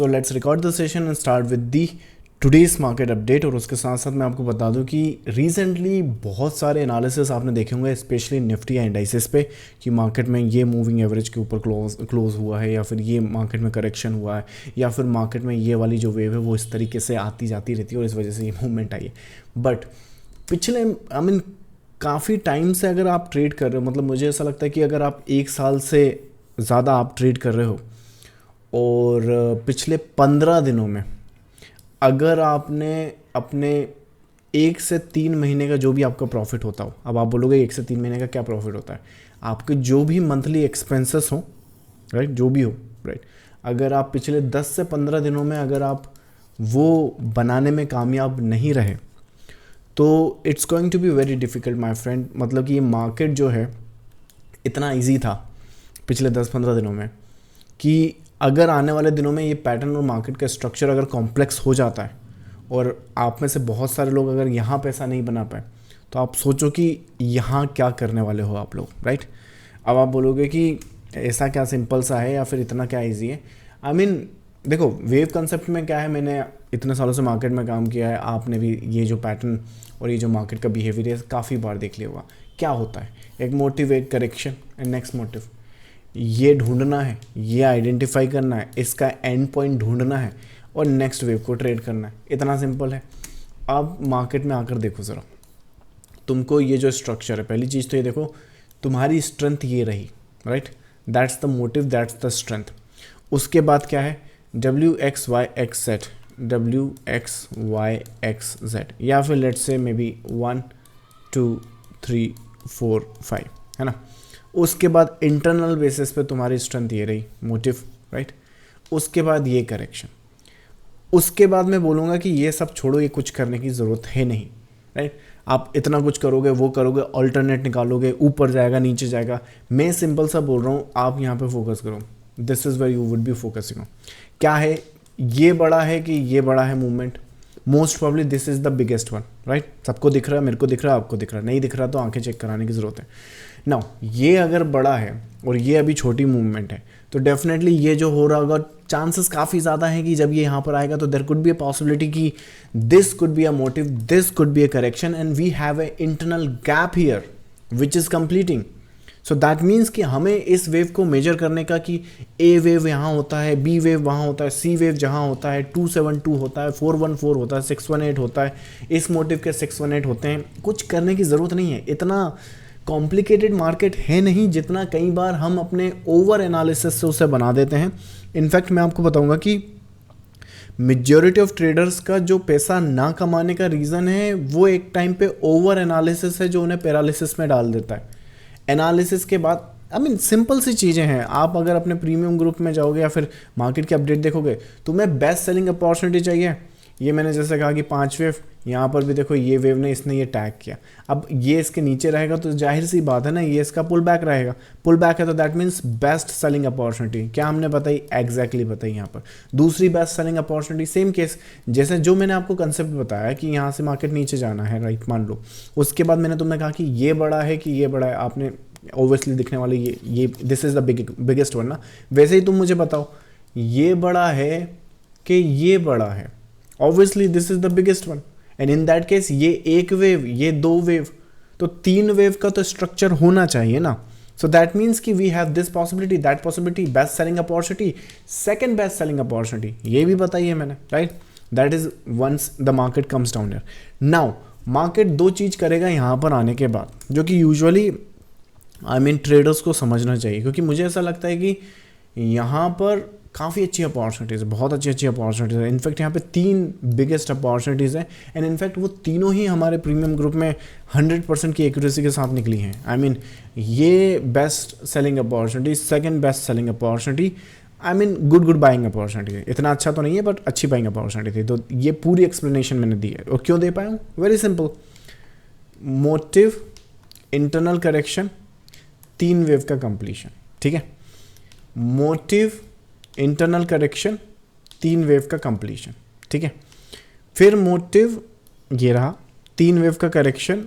So let's record the session and start with the today's market update. और उसके साथ साथ मैं आपको बता दूं कि रिसेंटली बहुत सारे एनालिसिस आपने देखे होंगे, स्पेशली निफ्टी या इंडाइसिस पे, कि मार्केट में ये मूविंग एवरेज के ऊपर क्लोज हुआ है, या फिर ये मार्केट में करेक्शन हुआ है, या फिर मार्केट में ये वाली जो वेव है वो इस तरीके से आती जाती रहती है और इस वजह से ये मूवमेंट आई है। बट पिछले काफ़ी टाइम से अगर आप ट्रेड कर रहे हो, मतलब मुझे ऐसा लगता है कि अगर आप 1 साल से ज़्यादा आप ट्रेड कर रहे हो और पिछले 15 दिनों में अगर आपने अपने 1 से 3 महीने का जो भी आपका प्रॉफिट होता हो, अब आप बोलोगे 1 से 3 महीने का क्या प्रॉफिट होता है, आपके जो भी मंथली एक्सपेंसेस हो, राइट, जो भी हो, राइट, अगर आप पिछले 10 से 15 दिनों में अगर आप वो बनाने में कामयाब नहीं रहे तो it's going to be very difficult my friend. मतलब कि ये मार्केट जो है इतना इजी था पिछले 10-15 दिनों में कि अगर आने वाले दिनों में ये पैटर्न और मार्केट का स्ट्रक्चर अगर कॉम्प्लेक्स हो जाता है और आप में से बहुत सारे लोग अगर यहाँ पैसा नहीं बना पाए तो आप सोचो कि यहाँ क्या करने वाले हो आप लोग, राइट। अब आप बोलोगे कि ऐसा क्या सिंपल सा है या फिर इतना क्या इजी है। देखो, वेव कंसेप्ट में क्या है, मैंने इतने सालों से मार्केट में काम किया है, आपने भी ये जो पैटर्न और ये जो मार्केट का बिहेवियर है काफ़ी बार देख लिया होगा। क्या होता है, एक मोटिव, एक करेक्शन एंड नेक्स्ट मोटिव, ये ढूंढना है, ये आइडेंटिफाई करना है, इसका एंड पॉइंट ढूंढना है और नेक्स्ट वेव को ट्रेड करना है। इतना सिंपल है। अब मार्केट में आकर देखो ज़रा, तुमको ये जो स्ट्रक्चर है, पहली चीज़ तो ये देखो, तुम्हारी स्ट्रेंथ ये रही, right, that's the motive, that's the strength. उसके बाद क्या है, WXYXZ, WXYXZ, या फिर लेट्स से मे बी 1 2 3 4 5, है ना। उसके बाद इंटरनल बेसिस पे तुम्हारी स्ट्रेंथ ये रही, मोटिव, राइट। उसके बाद ये करेक्शन। उसके बाद मैं बोलूँगा कि ये सब छोड़ो, ये कुछ करने की ज़रूरत है नहीं, राइट। आप इतना कुछ करोगे, वो करोगे, अल्टरनेट निकालोगे, ऊपर जाएगा नीचे जाएगा। मैं सिंपल सा बोल रहा हूँ, आप यहाँ पे फोकस करो। This is where you would be focusing on. क्या है, ये बड़ा है कि ये बड़ा है movement, most probably this is the biggest one, right. सबको दिख रहा है, मेरे को दिख रहा है, आपको दिख रहा है, नहीं दिख रहा तो आंखें चेक कराने की ज़रूरत है। नाउ ये अगर बड़ा है और ये अभी छोटी मूवमेंट है तो डेफिनेटली ये जो हो रहा होगा, चांसेस काफ़ी ज़्यादा हैं कि जब ये यहाँ पर आएगा तो there could be a possibility कि this could be a motive, this could be a correction and we have a internal gap here which is completing. So that means कि हमें इस वेव को मेजर करने का कि ए वेव यहाँ होता है, बी वेव वहाँ होता है, सी वेव जहाँ होता है, 272 होता है, 414 होता है, 618 होता है, इस मोटिव के 618 होते हैं। कुछ करने की ज़रूरत नहीं है, इतना कॉम्प्लिकेटेड मार्केट है नहीं जितना कई बार हम अपने ओवर एनालिसिस से उसे बना देते हैं। इनफैक्ट मैं आपको बताऊंगा कि मेजॉरिटी ऑफ ट्रेडर्स का जो पैसा ना कमाने का रीज़न है वो एक टाइम पे ओवर एनालिसिस है जो उन्हें पैरालिसिस में डाल देता है। एनालिसिस के बाद सिंपल सी चीज़ें हैं। आप अगर अपने प्रीमियम ग्रुप में जाओगे या फिर मार्केट की अपडेट देखोगे, तुम्हें बेस्ट सेलिंग अपॉर्चुनिटी चाहिए। ये मैंने जैसे कहा कि 5 वेव, यहाँ पर भी देखो ये वेव ने इसने ये टैग किया, अब ये इसके नीचे रहेगा तो जाहिर सी बात है ना, ये इसका पुल बैक रहेगा। पुल बैक है तो that means best selling opportunity. क्या हमने बताई, एग्जैक्टली बताई। यहाँ पर दूसरी best selling opportunity, same case जैसे जो मैंने आपको कंसेप्ट बताया कि यहाँ से मार्केट नीचे जाना है, राइट, मान लो। उसके बाद मैंने तुम्हें कहा कि ये बड़ा है कि ये बड़ा है, आपने ऑब्वियसली दिखने वाले ये this is the biggest one ना। वैसे ही तुम मुझे बताओ ये बड़ा है कि ये बड़ा है, obviously this is the biggest one. And in that case ये एक वेव, ये 2 वेव, तो 3 वेव का तो स्ट्रक्चर होना चाहिए ना। सो दैट मीन्स कि we have this possibility, that possibility, best selling opportunity, second best selling opportunity, ये भी बताई है मैंने, right. That is once the market comes down here. Now market 2 चीज़ करेगा यहाँ पर आने के बाद, जो कि यूजुअली ट्रेडर्स को समझना चाहिए, क्योंकि मुझे ऐसा लगता है कि यहाँ पर काफ़ी अच्छी अपॉर्चुनिटीज़ है, बहुत अच्छी अपॉर्चुनिटीज़ है। इनफैक्ट यहाँ पे 3 बिगेस्ट अपॉर्चुनिटीज़ हैं एंड इनफैक्ट वो तीनों ही हमारे प्रीमियम ग्रुप में 100% की एक्यूरेसी के साथ निकली हैं। ये best selling opportunity, second best selling opportunity, good buying opportunity है। इतना अच्छा तो नहीं है बट अच्छी बाइंग अपॉर्चुनिटी थी। तो ये पूरी एक्सप्लेनेशन मैंने दी है। और क्यों दे पाया हूँ, very simple, motive, internal correction, 3 wave का कंप्लीशन, ठीक है। मोटिव, इंटरनल करेक्शन, 3 वेव का कंप्लीशन, ठीक है। फिर मोटिव ये रहा, 3 वेव का करेक्शन,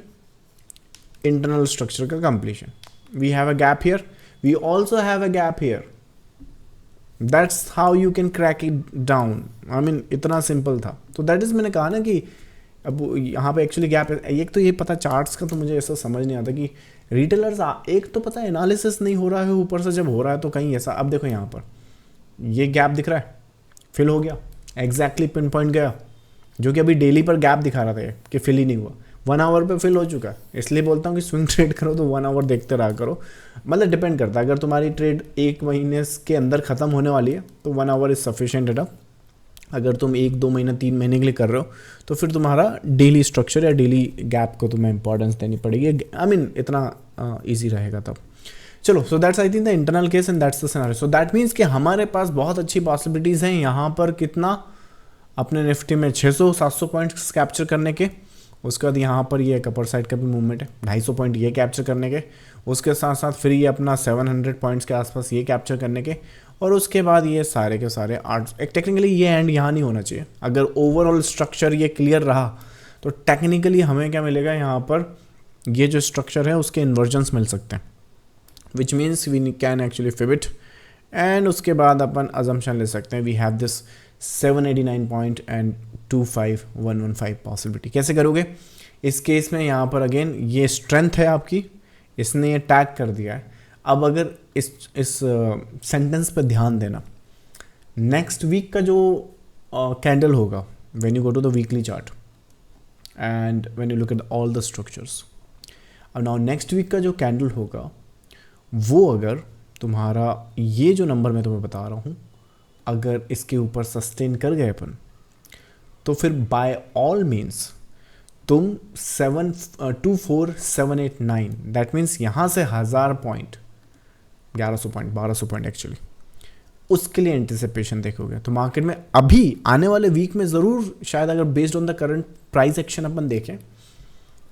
इंटरनल स्ट्रक्चर का completion. We have a gap here, we also have a gap here, that's how you can crack it down. I mean इतना simple था। तो दैट इज़ मैंने कहा ना कि अब यहाँ पे एक्चुअली गैप है। एक तो ये पता चार्ट्स का तो मुझे ऐसा समझ नहीं आता कि रिटेलर्स एक तो पता है एनालिसिस नहीं हो रहा है, ऊपर से जब हो रहा है तो कहीं ऐसा। अब देखो यहाँ पर ये गैप दिख रहा है, फिल हो गया, एग्जैक्टली पिन पॉइंट गया, जो कि अभी डेली पर गैप दिखा रहा था कि फिल ही नहीं हुआ, 1 आवर पे फिल हो चुका है। इसलिए बोलता हूँ कि स्विंग ट्रेड करो तो 1 आवर देखते रहा करो। मतलब डिपेंड करता है, अगर तुम्हारी ट्रेड 1 महीने के अंदर ख़त्म होने वाली है तो 1 आवर इज़ सफिशिएंट इनफ। अगर तुम 1-2 महीना 3 महीने के लिए कर रहे हो तो फिर तुम्हारा डेली स्ट्रक्चर या डेली गैप को तुम्हें इंपॉर्टेंस देनी पड़ेगी। आई मीन इतना ईजी रहेगा तब। चलो, so that's I think the internal case and that's the scenario. So that means कि हमारे पास बहुत अच्छी पॉसिबिलिटीज़ हैं यहाँ पर कितना अपने निफ्टी में 600-700 पॉइंट्स कैप्चर करने के। उसके बाद यहाँ पर ये एक अपर साइड का भी मूवमेंट है, 250 पॉइंट ये कैप्चर करने के। उसके साथ साथ फिर ये अपना 700 पॉइंट्स के आसपास ये कैप्चर करने के। और उसके बाद ये सारे के सारे एक टेक्निकली ये एंड यहाँ नहीं होना चाहिए। अगर ओवरऑल स्ट्रक्चर ये क्लियर रहा तो टेक्निकली हमें क्या मिलेगा, यहाँ पर ये जो स्ट्रक्चर है उसके इन्वर्जन्स मिल सकते हैं, which means we can actually fib it. And उसके बाद अपन अजम्पशन ले सकते हैं we have this 789 point and 25115 possibility. कैसे करोगे इस केस में? यहाँ पर अगेन ये स्ट्रेंथ है आपकी, इसने ये टैग कर दिया है। अब अगर इस सेंटेंस पर ध्यान देना, नेक्स्ट वीक का जो कैंडल होगा when you go to the weekly chart and when you look at all the structures, अब नाउ नेक्स्ट वीक का जो कैंडल होगा वो अगर तुम्हारा ये जो नंबर मैं तुम्हें बता रहा हूँ अगर इसके ऊपर सस्टेन कर गए अपन, तो फिर बाय ऑल मीन्स तुम 24789 दैट मीन्स यहाँ से 1000 पॉइंट, 1100 पॉइंट, 1200 पॉइंट एक्चुअली, उसके लिए एंटिसिपेशन देखोगे। तो मार्केट में अभी आने वाले वीक में ज़रूर शायद अगर based on the current price action अपन देखें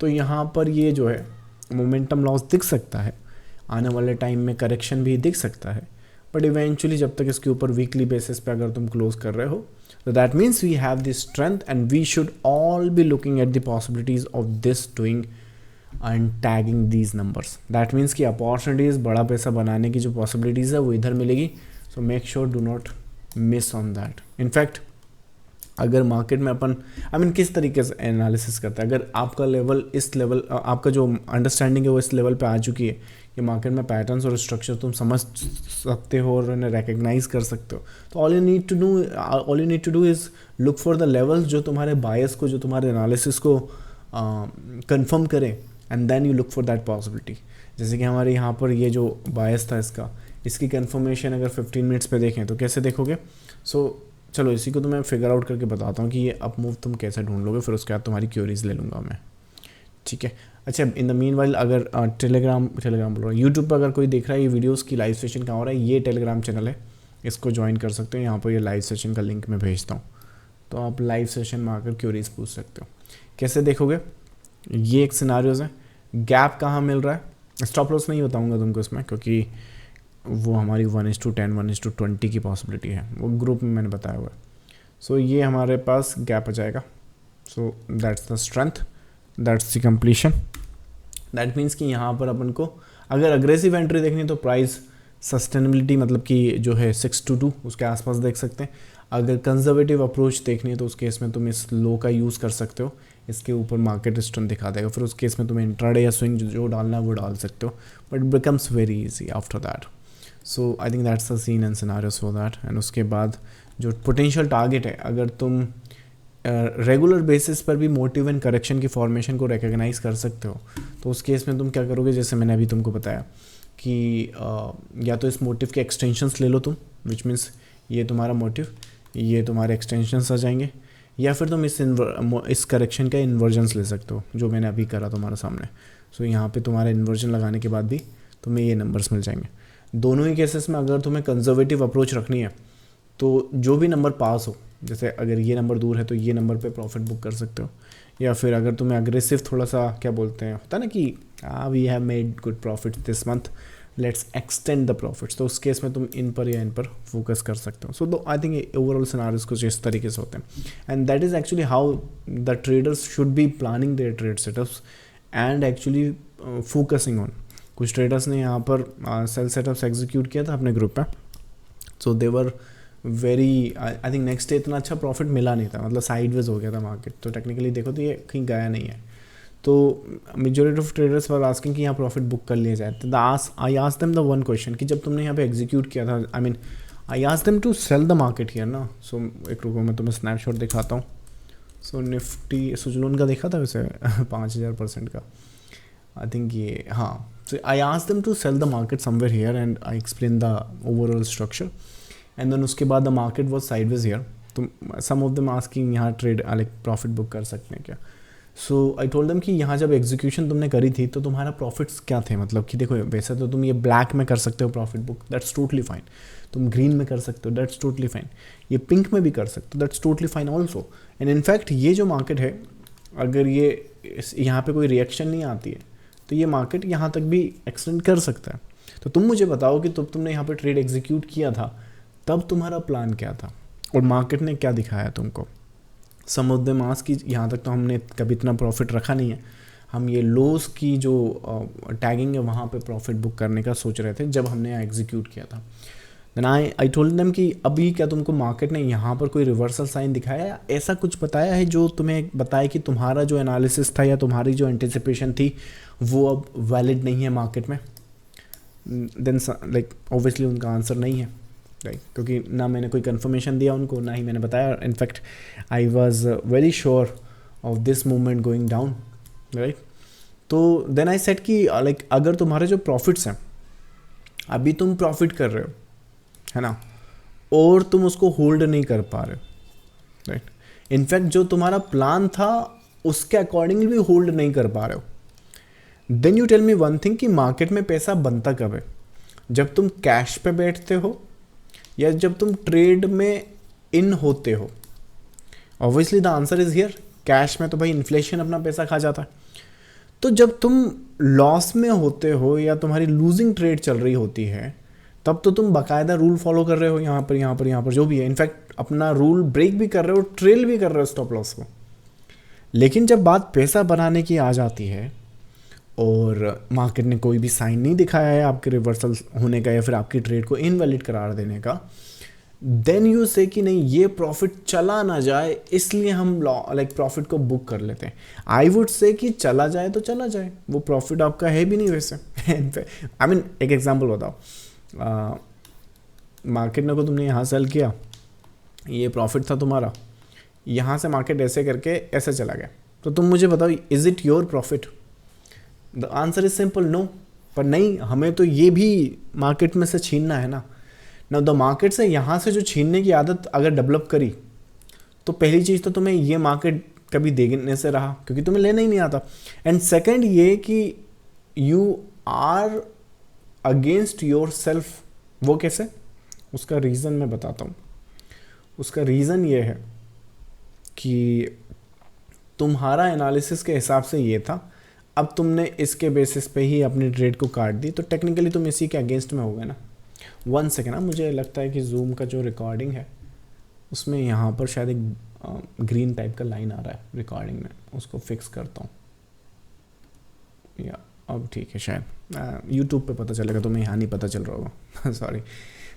तो यहाँ पर ये जो है मोमेंटम लॉस दिख सकता है, आने वाले टाइम में करेक्शन भी दिख सकता है। बट इवेंचुअली जब तक इसके ऊपर वीकली बेसिस पे अगर तुम क्लोज कर रहे हो तो that means we have this strength and we should all be looking at the possibilities of this doing and tagging these numbers. That means कि अपॉर्चुनिटीज़, बड़ा पैसा बनाने की जो पॉसिबिलिटीज़ है वो इधर मिलेगी। So make sure do not miss on that. In fact अगर मार्केट में अपन किस तरीके से एनालिसिस करता है, अगर आपका लेवल इस लेवल, आपका जो अंडरस्टैंडिंग है वो इस लेवल पे आ चुकी है कि मार्केट में पैटर्न्स और स्ट्रक्चर तुम समझ सकते हो और उन्हें रिकग्नाइज कर सकते हो, तो all you need to do is look for the levels जो तुम्हारे बायस को, जो तुम्हारे एनालिसिस को कंफर्म करें and then you look for that possibility. जैसे कि हमारे यहाँ पर ये जो बायस था इसकी कंफर्मेशन अगर 15 मिनट्स पे देखें तो कैसे देखोगे? चलो इसी को तो मैं फिगर आउट करके बताता हूँ कि ये अप मूव तुम कैसे ढूंढ लोगे, फिर उसके बाद तुम्हारी क्यूरीज ले लूँगा मैं, ठीक है। अच्छा, इन द मीन वाइल अगर टेलीग्राम बोल रहा हूँ, यूट्यूब पर अगर कोई देख रहा है ये वीडियोस की लाइव सेशन कहाँ हो रहा है, ये टेलीग्राम चैनल है, इसको ज्वाइन कर सकते हो। यहाँ पर ये लाइव सेशन का लिंक मैं भेजता हूँ, तो आप लाइव सेशन में आकर क्यूरीज पूछ सकते हो। कैसे देखोगे? ये एक सिनारियोज है, गैप कहाँ मिल रहा है, स्टॉप लॉस नहीं बताऊँगा तुमको इसमें क्योंकि वो हमारी 1:10 1:20 की पॉसिबिलिटी है, वो ग्रुप में मैंने बताया हुआ है। सो ये हमारे पास गैप आ जाएगा। So that's the strength, that's the completion. That means कि यहाँ पर अपन को अगर अग्रेसिव एंट्री देखनी तो प्राइस सस्टेनेबिलिटी मतलब कि जो है 622 उसके आसपास देख सकते हैं। अगर कंजर्वेटिव अप्रोच देखनी है तो उस केस में तुम इस लो का यूज़ कर सकते हो, इसके ऊपर मार्केट स्ट्रेंथ दिखा देगा, फिर उस केस में तुम्हें इंट्राडे या स्विंग जो डालना है वो डाल सकते हो, but it becomes very easy after that. So I think that's the scene and scenarios for that. And उसके बाद जो पोटेंशियल टारगेट है, अगर तुम रेगुलर बेसिस पर भी मोटिव एंड करेक्शन की फॉर्मेशन को रिकग्नाइज कर सकते हो तो उस केस में तुम क्या करोगे, जैसे मैंने अभी तुमको बताया कि या तो इस मोटिव के एक्सटेंशंस ले लो तुम, विच मीन्स ये तुम्हारा मोटिव, ये तुम्हारे एक्सटेंशंस आ जाएंगे, या फिर तुम इस करेक्शन का इन्वर्जन्स ले सकते हो जो मैंने अभी करा तुम्हारे सामने। सो यहाँ पे तुम्हारा इन्वर्जन लगाने के बाद भी तुम्हें ये नंबर्स मिल जाएंगे। दोनों ही केसेस में अगर तुम्हें कंजर्वेटिव अप्रोच रखनी है तो जो भी नंबर पास हो, जैसे अगर ये नंबर दूर है तो ये नंबर पे प्रॉफिट बुक कर सकते हो, या फिर अगर तुम्हें अग्रेसिव थोड़ा सा क्या बोलते हैं होता है ना कि we have made good profit this month, let's extend the profits, तो उस केस में तुम इन पर या इन पर फोकस कर सकते हो। So I think overall scenarios कुछ इस तरीके से होते हैं and that is actually how the traders should be planning their trade setups and actually focusing on. कुछ ट्रेडर्स ने यहाँ पर सेल सेटअप्स एग्जीक्यूट किया था अपने ग्रुप पे, so they were very, I think next day इतना अच्छा प्रॉफिट मिला नहीं था, मतलब साइडवेज हो गया था मार्केट, तो टेक्निकली देखो तो ये कहीं गया नहीं है। तो majority of traders were asking कि यहाँ प्रॉफिट बुक कर लिया जाए। तो I asked them the one question कि जब तुमने यहाँ पे एग्जीक्यूट किया था, I mean I asked them to sell the market here ना। सो एक रुको मैं तुम्हें स्नैपशॉट दिखाता हूँ। सो निफ्टी सुजलून का देखा था वैसे 5000% का, आई थिंक ये, हाँ। So I asked them to sell the market somewhere here and I explain the overall structure and then उसके बाद the market was sideways here. तो सम ऑफ देम आस्किंग यहाँ ट्रेड लाइक प्रॉफिट बुक कर सकते हैं क्या। सो I told them कि यहाँ जब एग्जीक्यूशन तुमने करी थी तो तुम्हारा प्रॉफिट्स क्या थे, मतलब कि देखो वैसे तो तुम ये ब्लैक में कर सकते हो profit book, that's totally fine. तुम ग्रीन में कर सकते हो, दैट्स टोटली फाइन। ये पिंक में भी कर सकते हो, that's totally fine also. And in fact ये जो मार्केट है, अगर ये यहाँ पे कोई रिएक्शन नहीं आती है तो ये मार्केट यहाँ तक भी एक्सटेंड कर सकता है। तो तुम मुझे बताओ कि तुमने यहाँ पे ट्रेड एग्जीक्यूट किया था तब तुम्हारा प्लान क्या था और मार्केट ने क्या दिखाया तुमको। सम ऑफ देम आस्क कि यहाँ तक तो हमने कभी इतना प्रॉफिट रखा नहीं है, हम ये लोस की जो टैगिंग है वहाँ पे प्रॉफिट बुक करने का सोच रहे थे जब हमने एग्जीक्यूट किया था। देन आई टोल्ड देम कि अभी क्या तुमको मार्केट ने यहाँ पर कोई रिवर्सल साइन दिखाया या ऐसा कुछ बताया है जो तुम्हें बताए कि तुम्हारा जो एनालिसिस था या तुम्हारी जो एंटिसिपेशन थी वो अब वैलिड नहीं है मार्केट में। देन लाइक ऑब्वियसली उनका आंसर नहीं है, राइट, क्योंकि ना मैंने कोई कंफर्मेशन दिया उनको, ना ही मैंने बताया। In fact I was very sure of this movement going down, right. तो देन आई सेड कि लाइक अगर तुम्हारे जो प्रॉफिट्स हैं अभी तुम प्रॉफिट कर रहे हो, है ना, और तुम उसको होल्ड नहीं कर पा रहे हो, राइट, इनफैक्ट जो तुम्हारा प्लान था उसके अकॉर्डिंगली भी होल्ड नहीं कर पा रहे हो, then you tell me one thing कि मार्केट में पैसा बनता कब है, जब तुम कैश पे बैठते हो या जब तुम ट्रेड में इन होते हो। Obviously the answer is here, cash में तो भाई इन्फ्लेशन अपना पैसा खा जाता है। तो जब तुम लॉस में होते हो या तुम्हारी लूजिंग ट्रेड चल रही होती है तब तो तुम बाकायदा रूल फॉलो कर रहे हो, यहाँ पर जो भी है, इनफैक्ट अपना रूल ब्रेक भी कर रहे हो, ट्रेल भी कर रहे हो स्टॉप लॉस को। लेकिन जब बात पैसा बनाने की आ जाती है और मार्केट ने कोई भी साइन नहीं दिखाया है आपके रिवर्सल होने का या फिर आपकी ट्रेड को इनवैलिड करार देने का, देन यू से कि नहीं ये प्रॉफिट चला ना जाए इसलिए हम लाइक प्रॉफिट को बुक कर लेते हैं। आई वुड से कि चला जाए तो चला जाए, वो प्रॉफिट आपका है भी नहीं वैसे। आई मीन एक एग्जांपल बताओ, मार्केट ने को तुमने यहाँ सेल किया, ये प्रॉफिट था तुम्हारा, यहाँ से मार्केट ऐसे करके ऐसे चला गया, तो तुम मुझे बताओ is it your profit? The answer is simple no. पर नहीं, हमें तो ये भी मार्केट में से छीनना है ना। द मार्केट से यहाँ से जो छीनने की आदत अगर डेवलप करी तो पहली चीज़ तो तुम्हें ये मार्केट कभी देखने से रहा क्योंकि तुम्हें लेना ही नहीं आता, एंड सेकंड ये कि you are against yourself. वो कैसे? उसका रीज़न मैं बताता हूँ। उसका रीज़न ये है कि तुम्हारा एनालिसिस के हिसाब से ये था, अब तुमने इसके बेसिस पे ही अपनी ट्रेड को काट दी, तो टेक्निकली तुम इसी के अगेंस्ट में हो गए ना। वन सेकेंड, मुझे लगता है कि जूम का जो रिकॉर्डिंग है उसमें यहाँ पर शायद एक ग्रीन टाइप का लाइन आ रहा है रिकॉर्डिंग में, उसको फिक्स करता हूँ। या अब ठीक है, शायद यूट्यूब पे पता चलेगा, तुम्हें यहाँ नहीं पता चल रहा होगा। Sorry.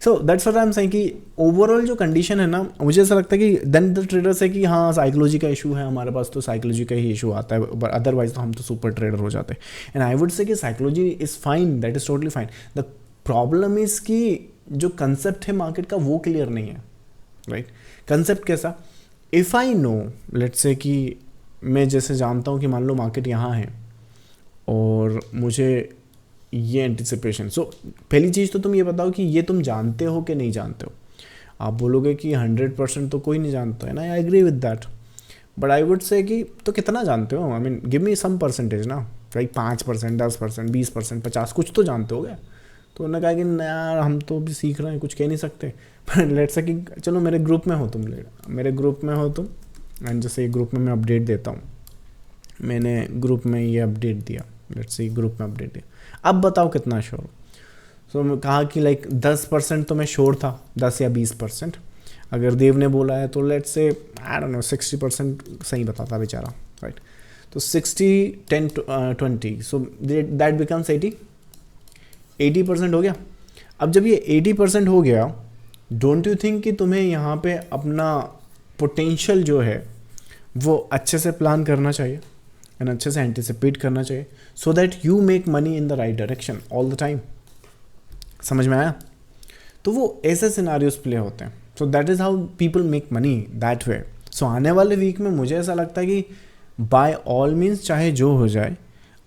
So that's what I am saying कि ओवरऑल जो कंडीशन है ना, मुझे ऐसा लगता है कि देन द ट्रेडर्स है कि हाँ साइकोलॉजी का इशू है हमारे पास, तो साइकोलॉजी का ही इशू आता है, बट अदरवाइज तो हम तो सुपर ट्रेडर हो जाते हैं। एंड आई वुड से कि psychology is fine, that is totally fine. The problem is कि जो कंसेप्ट है मार्केट का वो क्लियर नहीं है, राइट। कंसेप्ट कैसा? If I know, let's say कि मैं जैसे जानता हूँ कि मान लो मार्केट यहाँ है और मुझे ये एंटिसिपेशन, सो पहली चीज़ तो तुम ये बताओ कि ये तुम जानते हो कि नहीं जानते हो। आप बोलोगे कि 100% तो कोई नहीं जानता है ना, I agree with that, but I would say कि तो कितना जानते हो? I mean give me some percentage ना, राइट। 5%, 10%, 20%, 50, कुछ तो जानते हो गया। तो उन्होंने कहा कि यार हम तो अभी सीख रहे हैं, कुछ कह नहीं सकते। पर लेट्स से कि चलो मेरे ग्रुप में हो तुम, मेरे ग्रुप में हो तुम, एंड जैसे ग्रुप में मैं अपडेट देता हूँ, मैंने ग्रुप में ये अपडेट दिया, लेट्स से ग्रुप में अपडेट दिया, अब बताओ कितना श्योर हो? सो मैं कहा कि लाइक 10% तो मैं श्योर था, 10 या 20%। अगर देव ने बोला है तो let's say I don't know 60% सही बताता बेचारा, राइट। तो 60, 10, 20, सो दैट बिकम्स 80% हो गया। अब जब ये 80% हो गया डोंट यू थिंक कि तुम्हें यहाँ पे अपना पोटेंशियल जो है वो अच्छे से प्लान करना चाहिए एंड अच्छे से एंटिसिपेट करना चाहिए, so that you make money in the right direction all the time. समझ में आया? तो वो ऐसे सिनारियोज प्ले होते हैं, so that is how people make money that way. So आने वाले वीक में मुझे ऐसा लगता है कि बाय ऑल मीन्स चाहे जो हो जाए,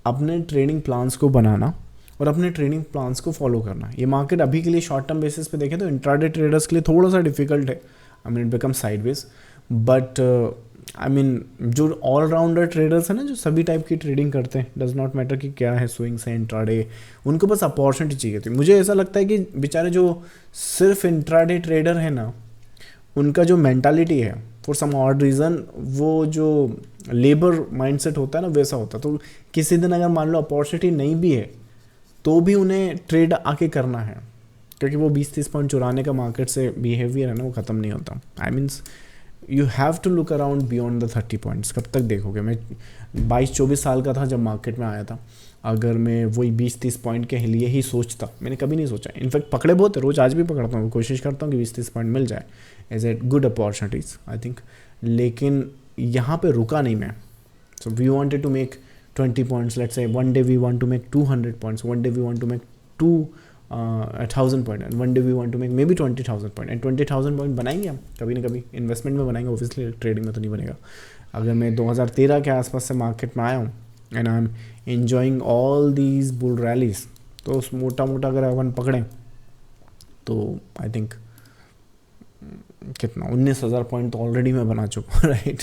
अपने ट्रेडिंग प्लान्स को बनाना और अपने ट्रेडिंग प्लान्स को फॉलो करना। ये मार्केट अभी के लिए शॉर्ट टर्म बेसिस पे देखें तो इंट्राडे ट्रेडर्स के लिए थोड़ा सा डिफिकल्ट है, I mean it become sideways, but I mean जो ऑलराउंडर ट्रेडर्स हैं ना, जो सभी टाइप की ट्रेडिंग करते हैं, डज नॉट मैटर कि क्या है, स्विंग्स है, इंट्राडे, उनको बस अपॉर्चुनिटी चाहिए थी। मुझे ऐसा लगता है कि बेचारे जो सिर्फ इंट्राडे ट्रेडर है ना, उनका जो मेंटालिटी है फॉर सम ऑड रीज़न, वो जो लेबर माइंडसेट होता है ना, वैसा होता है। तो किसी दिन अगर मान लो अपॉर्चुनिटी नहीं भी है तो भी उन्हें ट्रेड आके करना है, क्योंकि वो 20-30 पॉइंट चुराने का मार्केट से बिहेवियर है ना, वो ख़त्म नहीं होता। I means you have to look around beyond the 30 points. कब तक देखोगे? मैं 22-24 साल का था जब मार्केट में आया था। अगर मैं वही 20-30 पॉइंट के लिए ही सोचता, मैंने कभी नहीं सोचा। इनफैक्ट पकड़े बहुत है, रोज़ आज भी पकड़ता हूँ, कोशिश करता हूँ कि 20-30 पॉइंट मिल जाए as a good opportunities I think, लेकिन यहाँ पे रुका नहीं मैं। So we wanted to make 20 points, let's say one day we want to make 200 points, one day we want to make 1,000 point, and one day we want to make maybe 20,000 point, and 20,000 point बनाएंगे हम कभी ना कभी, investment में बनाएंगे, obviously trading में तो नहीं बनेगा। अगर मैं 2013 के आसपास से मार्केट में आया हूँ and I am enjoying all these bull rallies, तो उस मोटा मोटा अगर अपन पकड़ें तो आई थिंक कितना 19,000 पॉइंट तो ऑलरेडी मैं बना चुका हूँ, राइट?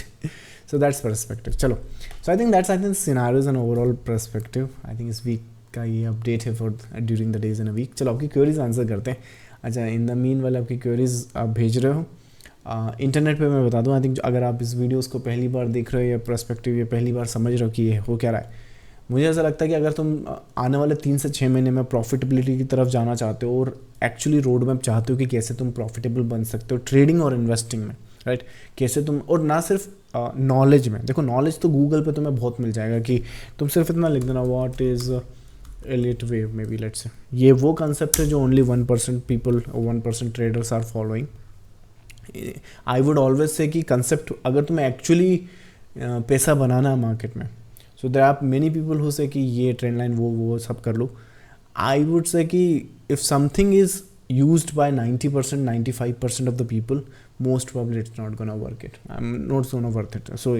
So that's perspective. चलो, so I think scenarios and overall perspective. I think इस वीक का ये अपडेट है for during the days in a week. चलो आपकी क्वेरीज आंसर करते हैं। अच्छा, इन द मीन वाले आपकी क्वेरीज आप भेज रहे हो इंटरनेट पे, मैं बता दूँ। आई थिंक अगर आप इस वीडियोस को पहली बार देख रहे हो या पर्सपेक्टिव ये पहली बार समझ रहे हो कि ये हो क्या रहा है, मुझे ऐसा लगता है कि अगर तुम आने वाले 3 से 6 महीने में प्रॉफिटेबिलिटी की तरफ जाना चाहते हो और एक्चुअली रोड मैप चाहते हो कि कैसे तुम प्रॉफिटेबल बन सकते हो ट्रेडिंग और इन्वेस्टिंग में, राइट? कैसे तुम, और ना सिर्फ नॉलेज में, देखो नॉलेज तो गूगल पे तुम्हें बहुत मिल जाएगा कि तुम सिर्फ इतना लिख देना what is Elliott wave, maybe let's say. ये वो कंसेप्ट है जो only 1% people, 1% traders are following. I would always say कि कंसेप्ट अगर तुम्हें एक्चुअली पैसा बनाना है मार्केट में, so there are many people who say कि ये ट्रेंड लाइन वो सब कर लो। आई वुड से कि if something is used by 90%, 95% of the people, most probably it's not gonna work it. I'm not gonna worth it. So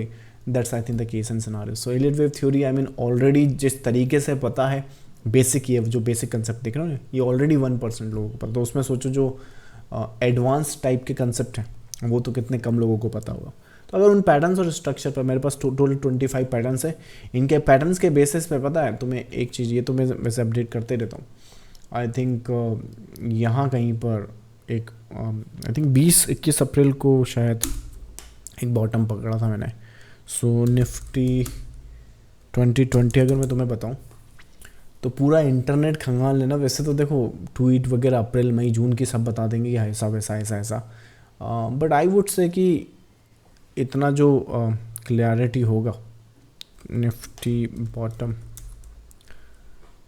that's I think the case and scenario. So Elliott wave theory, I mean already जिस तरीके से पता है basic, ये जो basic concept देख रहे हो ये ऑलरेडी 1% लोगों को पता। तो उसमें सोचो जो एडवांस टाइप के कंसेप्ट हैं वो तो कितने कम लोगों को पता होगा। तो अगर उन पैटर्न्स और स्ट्रक्चर पर, मेरे पास टोटल 25 पैटर्न्स है, इनके पैटर्न्स के बेसिस पे पता है तुम्हें एक चीज़, ये तो मैं वैसे अपडेट करते रहता हूँ। आई थिंक यहाँ कहीं पर एक आई थिंक 20-21 अप्रैल को शायद एक बॉटम पकड़ा था मैंने। सो निफ्टी 2020 अगर मैं तुम्हें बताऊँ तो पूरा इंटरनेट खंगाल लेना। वैसे तो देखो ट्वीट वगैरह अप्रैल मई जून की सब बता देंगे कि ऐसा वैसा ऐसा ऐसा, बट आई वुड से कि इतना जो क्लैरिटी होगा निफ्टी बॉटम,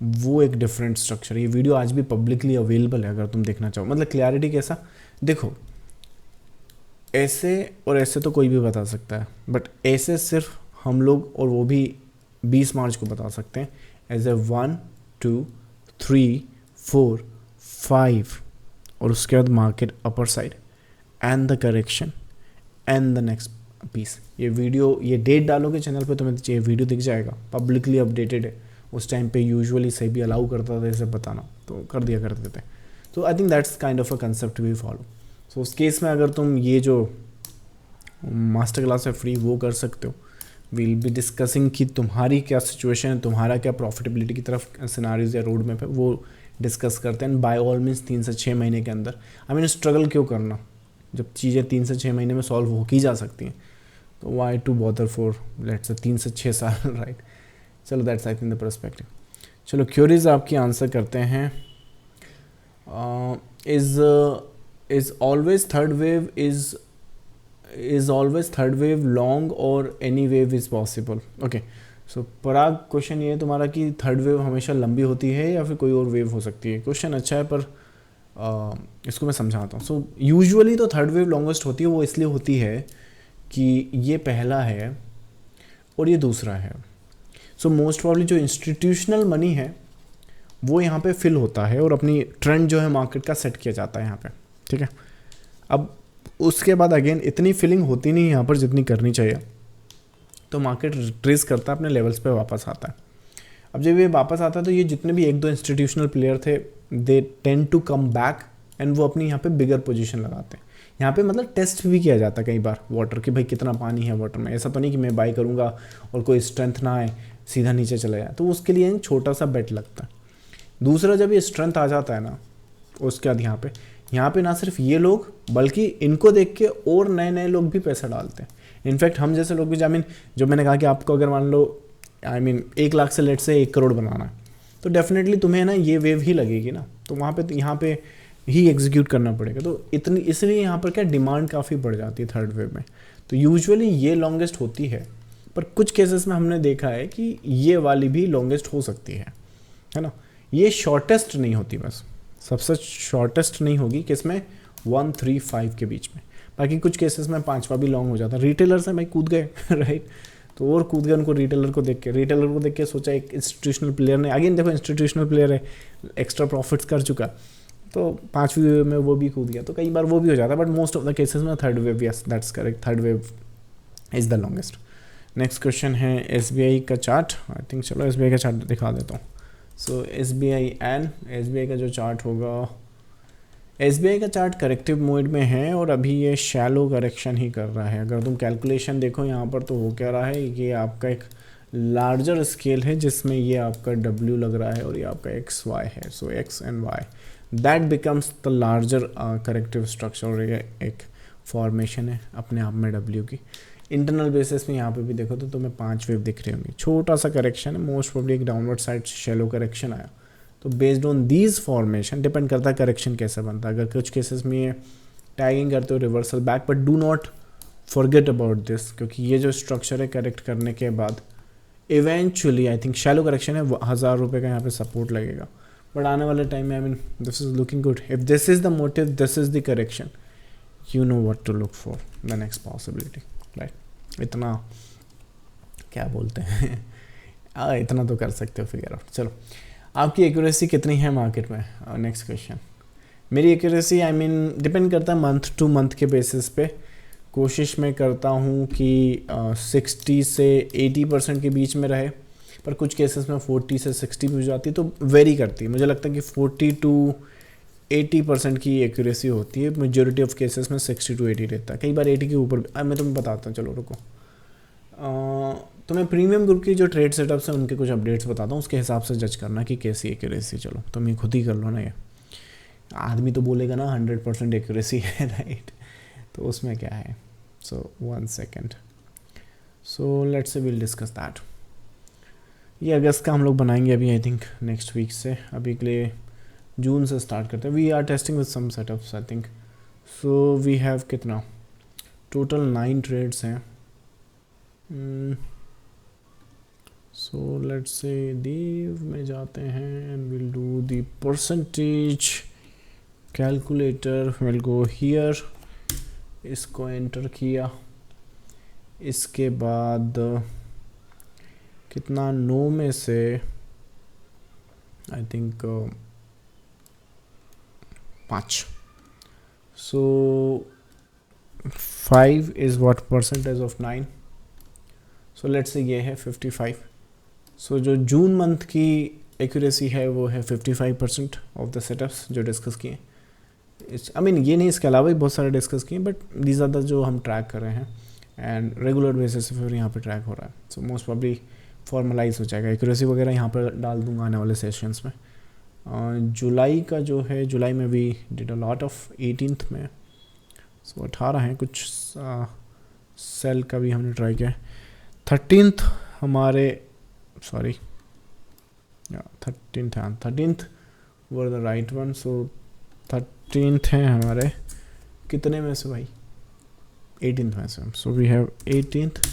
वो एक डिफरेंट स्ट्रक्चर। ये वीडियो आज भी पब्लिकली अवेलेबल है अगर तुम देखना चाहो। मतलब क्लैरिटी कैसा, देखो ऐसे और ऐसे तो कोई भी बता सकता है, बट ऐसे सिर्फ हम लोग, और वो भी 20 मार्च को बता सकते हैं एज ए 1 2 3 4 5, और उसके बाद market upper side and the correction and the next piece. ये वीडियो, ये डेट डालोगे चैनल पे तुम्हें ये वीडियो दिख जाएगा, पब्लिकली अपडेटेड है। उस टाइम पे यूजुअली सही भी अलाउ करता था इसे बताना, तो कर दिया करते थे। तो I think that's kind of a concept we follow. So उस केस में अगर तुम ये जो मास्टर क्लास है फ्री वो कर सकते हो, वील बी डिस्कसिंग कि तुम्हारी क्या सिचुएशन है, तुम्हारा क्या प्रॉफिटेबिलिटी की तरफ सिनारियोज या रोड मैप है, वो डिस्कस करते हैं। बाय ऑल मीन्स 3 से 6 महीने के अंदर। आई मीन स्ट्रगल क्यों करना जब चीज़ें 3 से 6 महीने में सॉल्व हो की जा सकती हैं, तो why to bother for let's say 3 से 6 साल, राइट? चलो that's I think the perspective. चलो क्यूरीज आपकी आंसर करते हैं। Is always third wave long और any wave is possible? Okay, so Parag question ये है तुम्हारा कि थर्ड वेव हमेशा लंबी होती है या फिर कोई और वेव हो सकती है। क्वेश्चन अच्छा है, पर इसको मैं समझाता हूँ। सो यूजुअली तो थर्ड वेव लॉन्गेस्ट होती है, वो इसलिए होती है कि ये पहला है और ये दूसरा है। सो मोस्ट प्रॉब्ली जो इंस्टीट्यूशनल मनी है वो यहाँ पे फिल होता है और अपनी ट्रेंड जो है मार्केट का सेट किया जाता है यहाँ पे, ठीक है। अब उसके बाद अगेन इतनी फिलिंग होती नहीं है यहाँ पर जितनी करनी चाहिए, तो मार्केट ट्रेस करता है अपने लेवल्स पे वापस आता है। अब जब ये वापस आता है तो ये जितने भी एक दो इंस्टीट्यूशनल प्लेयर थे they tend to come back and वो अपनी यहाँ पे बिगर पोजीशन लगाते हैं। यहाँ पे मतलब टेस्ट भी किया जाता है कई बार वाटर कि भाई कितना पानी है वाटर में। ऐसा तो नहीं कि मैं बाई करूँगा और कोई स्ट्रेंथ ना आए सीधा नीचे चला जाए, तो उसके लिए एक छोटा सा बेट लगता है। दूसरा जब ये स्ट्रेंथ आ जाता है ना, उसके बाद यहाँ पे ना सिर्फ ये लोग बल्कि इनको देख के और नए नए लोग भी पैसा डालते हैं। इनफैक्ट हम जैसे लोग भी जो मैंने कहा कि आपको अगर मान लो 1 लाख से लेट से 1 करोड़ बनाना है तो डेफिनेटली तुम्हें ना ये वेव ही लगेगी ना, तो वहाँ पे यहाँ पे ही एग्जीक्यूट करना पड़ेगा। तो इतनी इसलिए यहाँ पर क्या डिमांड काफ़ी बढ़ जाती है थर्ड वेव में। तो यूजुअली ये लॉन्गेस्ट होती है, पर कुछ केसेस में हमने देखा है कि ये वाली भी लॉन्गेस्ट हो सकती है ना। ये शॉर्टेस्ट नहीं होती, बस सबसे शॉर्टेस्ट नहीं होगी किसमें 1, 3, 5 के बीच में। बाकी कुछ केसेस में 5वां भी लॉन्ग हो जाता है। रिटेलर्स हैं भाई, कूद गए राइट, तो और कूद गए। उनको रिटेलर को देख के सोचा एक इंस्टीट्यूशनल प्लेयर ने, अगेन देखो इंस्टीट्यूशनल प्लेयर है, एक्स्ट्रा प्रॉफिट्स कर चुका, तो 5वीं वेव में वो भी कूद गया। तो कई बार वो भी हो जाता है, but most of the cases में third wave, yes that's correct, third wave is the longest. Next question है SBI का चार्ट। आई थिंक चलो SBI का चार्ट दिखा देता हूँ। सो SBI का जो चार्ट होगा, SBI का चार्ट करेक्टिव मोड में है और अभी ये शैलो करेक्शन ही कर रहा है। अगर तुम कैलकुलेशन देखो यहाँ पर तो हो क्या रहा है, ये आपका एक लार्जर स्केल है जिसमें ये आपका W लग रहा है और ये आपका XY है। सो X and Y that becomes the larger corrective structure, और ये एक फॉर्मेशन है अपने आप में W की। इंटरनल बेसिस में यहाँ पे भी देखो तो तुम्हें 5 वेव दिख रही होंगी। छोटा सा करेक्शन है, मोस्ट प्रोबब्ली एक डाउनवर्ड साइड शैलो करेक्शन आया। तो based on these formation depend करता है करेक्शन कैसे बनता है। अगर कुछ केसेस में ये टैगिंग करते हो reversal back, but do not forget about this, क्योंकि ये जो स्ट्रक्चर है करेक्ट करने के बाद eventually I think shallow correction है, 1000 रुपये का यहाँ पे सपोर्ट लगेगा। बट आने वाले टाइम में I mean this is looking good. If this is the motive, this is the correction, you know what to look for the next possibility, right. इतना क्या बोलते हैं इतना तो कर सकते हो फिगर आउट। चलो, आपकी एक्यूरेसी कितनी है मार्केट में? Next question. मेरी एक्यूरेसी आई मीन डिपेंड करता है मंथ टू मंथ के बेसिस पे। कोशिश मैं करता हूँ कि 60 से 80% के बीच में रहे, पर कुछ केसेस में 40 से 60 भी हो जाती है, तो वेरी करती है। मुझे लगता है कि 40 to 80% की एक्यूरेसी होती है। मेजोरिटी ऑफ केसेस में 60 to 80 रहता है, कई बार 80 के ऊपर। मैं तुम्हें बताता हूँ, चलो रुको। तो मैं प्रीमियम ग्रुप की जो ट्रेड सेटअप्स हैं उनके कुछ अपडेट्स बताता हूँ, उसके हिसाब से जज करना कि कैसी एक्यूरेसी। चलो तुम ये खुद ही कर लो ना, ये आदमी तो बोलेगा ना 100% एक्यूरेसी है राइट, तो उसमें क्या है। सो 1 सेकेंड। सो लेट्स से विल डिस्कस दैट। ये अगस्त का हम लोग बनाएंगे अभी, आई थिंक नेक्स्ट वीक से। अभी के लिए जून से स्टार्ट करते हैं। We are testing with some setups I think. So we have कितना टोटल 9 ट्रेड्स हैं। सो लेट्स से दीव में जाते हैं and will do the percentage calculator. Will go here, इसको एंटर किया, इसके बाद कितना 9 में से I think 5। So 5 is what percentage of 9। So let's say ये है 55। सो जो जून मंथ की एक्यूरेसी है वो है 55% ऑफ द सेटअप्स जो डिस्कस किए। आई मीन ये नहीं, इसके अलावा भी बहुत सारे डिस्कस किए, बट दीज आर द जो हम ट्रैक कर रहे हैं एंड रेगुलर बेसिस पे फिर यहाँ पे ट्रैक हो रहा है। सो मोस्ट प्रॉब्ली फॉर्मलाइज हो जाएगा। एक्यूरेसी वगैरह यहाँ पर डाल दूंगा आने वाले सेशंस में। जुलाई का जो है, जुलाई में भी did a lot of 18th में। सो 18 हैं कुछ, सेल का भी हमने ट्राई किया। 13th हमारे, sorry 13th were the right one. So 13th हैं हमारे कितने में से भाई? 18th में से। So we have 18th।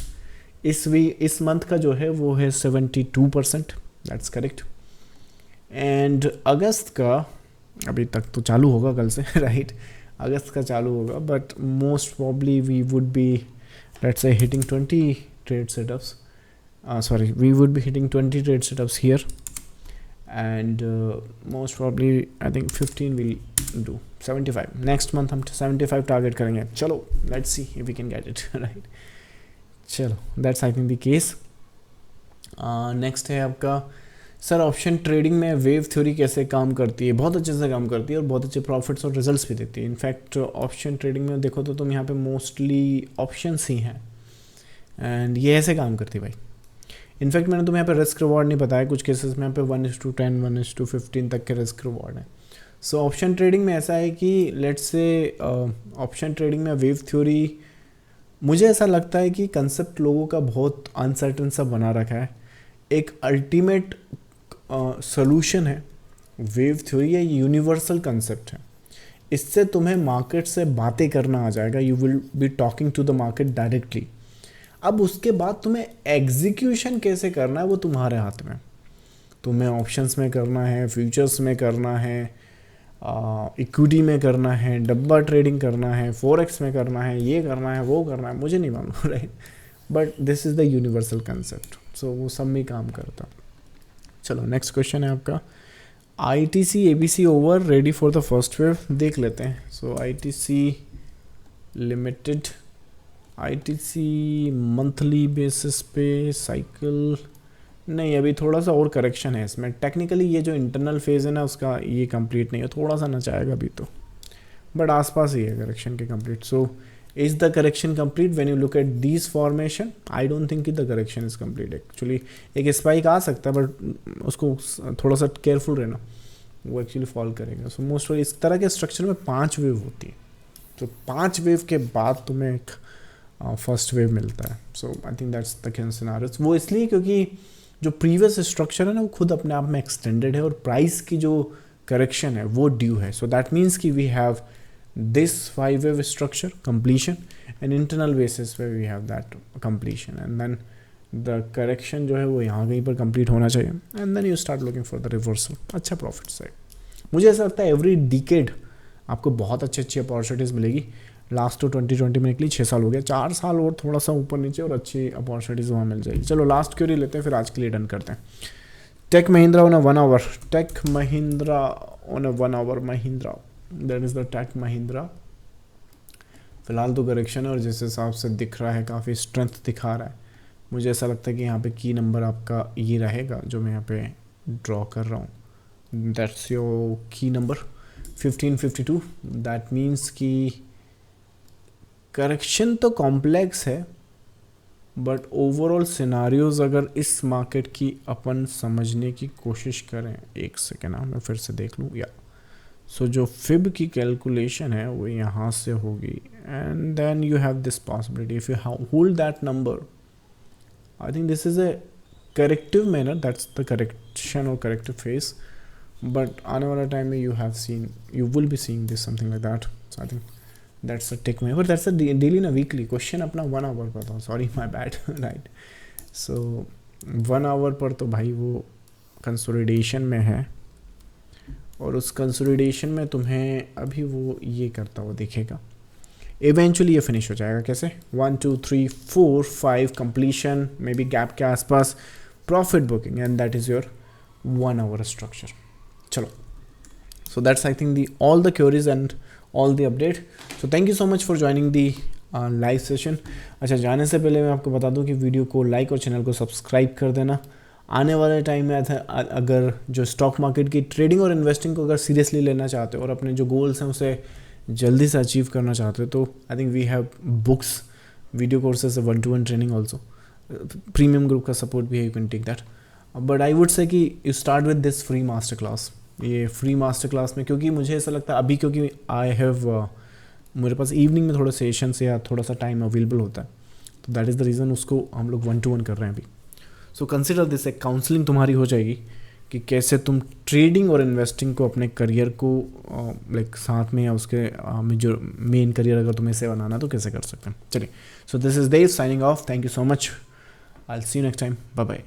इस मंथ का जो है वो है 72%, दैट्स करेक्ट। एंड अगस्त का अभी तक तो चालू होगा कल से राइट, अगस्त का चालू होगा, but most probably we would be let's say hitting 20 trade setups, sorry, we would be hitting 20 trade setups here, and most probably I think 15 will do 75 next month. हम 75 टारगेट करेंगे. चलो let's see if we can get it right. चलो that's I think the case. Next है आपका sir option trading में wave theory कैसे काम करती है. बहुत अच्छे से काम करती है और बहुत अच्छे प्रॉफिट्स और रिजल्ट्स भी देती है. इनफैक्ट ऑप्शन ट्रेडिंग में देखो तो तुम यहाँ पे मोस्टली ऑप्शंस ही हैं एंड ये ऐसे काम करती है भाई. इनफैक्ट मैंने तुम्हें यहाँ पे रिस्क रिवॉर्ड नहीं बताया, कुछ केसेस में यहाँ पे 1:10 1:15 तक के रिस्क रिवॉर्ड है. सो ऑप्शन ट्रेडिंग में ऐसा है कि लेट्स से ऑप्शन ट्रेडिंग में वेव थ्योरी मुझे ऐसा लगता है कि कंसेप्ट लोगों का बहुत अनसर्टन सा बना रखा है. एक अल्टीमेट सोल्यूशन है वेव थ्योरी, ये यूनिवर्सल कंसेप्ट है. इससे तुम्हें मार्केट से बातें करना आ जाएगा. You will be talking to the market directly. अब उसके बाद तुम्हें एग्जीक्यूशन कैसे करना है वो तुम्हारे हाथ में. तुम्हें ऑप्शंस में करना है, फ्यूचर्स में करना है, इक्विटी में करना है, डब्बा ट्रेडिंग करना है, फॉरेक्स में करना है, ये करना है, वो करना है, मुझे नहीं मालूम right, but this is the universal concept. So वो सब में काम करता. चलो नेक्स्ट क्वेश्चन है आपका ITC ABC over ready for the first wave. देख लेते हैं. सो ITC limited, ITC monthly basis पे साइकिल नहीं, अभी थोड़ा सा और करेक्शन है इसमें. टेक्निकली ये जो इंटरनल फेज़ है ना उसका ये कंप्लीट नहीं है, थोड़ा सा नचाएगा अभी तो, बट आसपास ही है करेक्शन के complete. So is the correction complete when you look at this formation? I don't think कि the correction is complete. Actually एक स्पाइक आ सकता है बट उसको थोड़ा सा केयरफुल रहना, वो एक्चुअली फॉल करेगा. सो मोस्ट इस तरह के स्ट्रक्चर में 5 वेव होती है. तो 5 वेव के बाद तुम्हें एक फर्स्ट वेव मिलता है. So I think that's the scenario. वो इसलिए क्योंकि जो प्रीवियस स्ट्रक्चर है ना वो खुद अपने आप में एक्सटेंडेड है और प्राइस की जो करेक्शन है वो ड्यू है. सो दैट मीन्स कि we have this 5 wave structure completion and internal basis पे we have that completion and then the correction जो है वो यहाँ कहीं पर कंप्लीट होना चाहिए and then you start looking for the reversal. अच्छा प्रॉफिट साइड. मुझे ऐसा लगता है एवरी डिकेड आपको बहुत अच्छी अपॉर्चुनिटीज़ मिलेगी. लास्ट तो 2020 में निकली, 6 साल हो गया, 4 साल और थोड़ा सा ऊपर नीचे और अच्छी अपॉर्चुनिटीज़ वहाँ मिल जाएगी. चलो लास्ट क्वेरी लेते हैं फिर आज के लिए डन करते हैं. Tech Mahindra on a 1 hour. Tech Mahindra on a 1 hour. Mahindra that is the Tech Mahindra. फिलहाल तो करेक्शन है और जिस हिसाब से दिख रहा है काफ़ी स्ट्रेंथ दिखा रहा है. मुझे ऐसा लगता है कि यहाँ पे की नंबर आपका ये रहेगा जो मैं यहाँ पे ड्रॉ कर रहा हूँ. दैट्स योर की नंबर 1552. दैट मीन्स कि करेक्शन तो कॉम्प्लेक्स है बट ओवरऑल सिनारियोज अगर इस मार्केट की अपन समझने की कोशिश करें, एक सेकेंड मैं फिर से देख लूँ या. सो जो फिब की कैलकुलेशन है वो यहाँ से होगी and then you have this possibility if you hold that number. I think this is a corrective manner, that's the correction और करेक्टिव फेस. बट आने वाला टाइम में you will be seeing this something like that. So I think that's a take away, but that's a daily na weekly question. अपना 1 our पर था, sorry my bad right. So 1 our पर तो भाई वो कंसोलिडेशन में है और उस कंसोलिडेशन में तुम्हें अभी वो ये करता हुआ दिखेगा. इवेंचुअली ये फिनिश हो जाएगा. कैसे? 1 2 3 4 5 कंप्लीशन, मे बी गैप के आसपास profit booking and that is your 1 hour structure. चलो, so that's I think all the queries and all the update. So thank you so much for joining the live session. अच्छा, जाने से पहले मैं आपको बता दूं कि वीडियो को लाइक और चैनल को सब्सक्राइब कर देना. आने वाले टाइम में अगर जो स्टॉक मार्केट की ट्रेडिंग और इन्वेस्टिंग को अगर सीरियसली लेना चाहते हो और अपने जो गोल्स हैं उसे जल्दी से अचीव करना चाहते हो तो I think we have books, video courses, 1-to-1 training also. Premium group का सपोर्ट भी है, you can take that. But I would say कि you start with this free master class. ये फ्री मास्टर क्लास में क्योंकि मुझे ऐसा लगता है अभी क्योंकि आई हैव मेरे पास इवनिंग में थोड़ा सेशन से या थोड़ा सा टाइम अवेलेबल होता है तो दैट इज़ द रीज़न उसको हम लोग 1-to-1 कर रहे हैं अभी. सो कंसिडर दिस, एक काउंसलिंग तुम्हारी हो जाएगी कि कैसे तुम ट्रेडिंग और इन्वेस्टिंग को अपने करियर को लाइक साथ में या उसके जो मेन करियर अगर तुम्हें इसे बनाना तो कैसे कर सकते हैं. चलिए, so this is Dev signing off. Thank you so much. I will see you next time. Bye bye.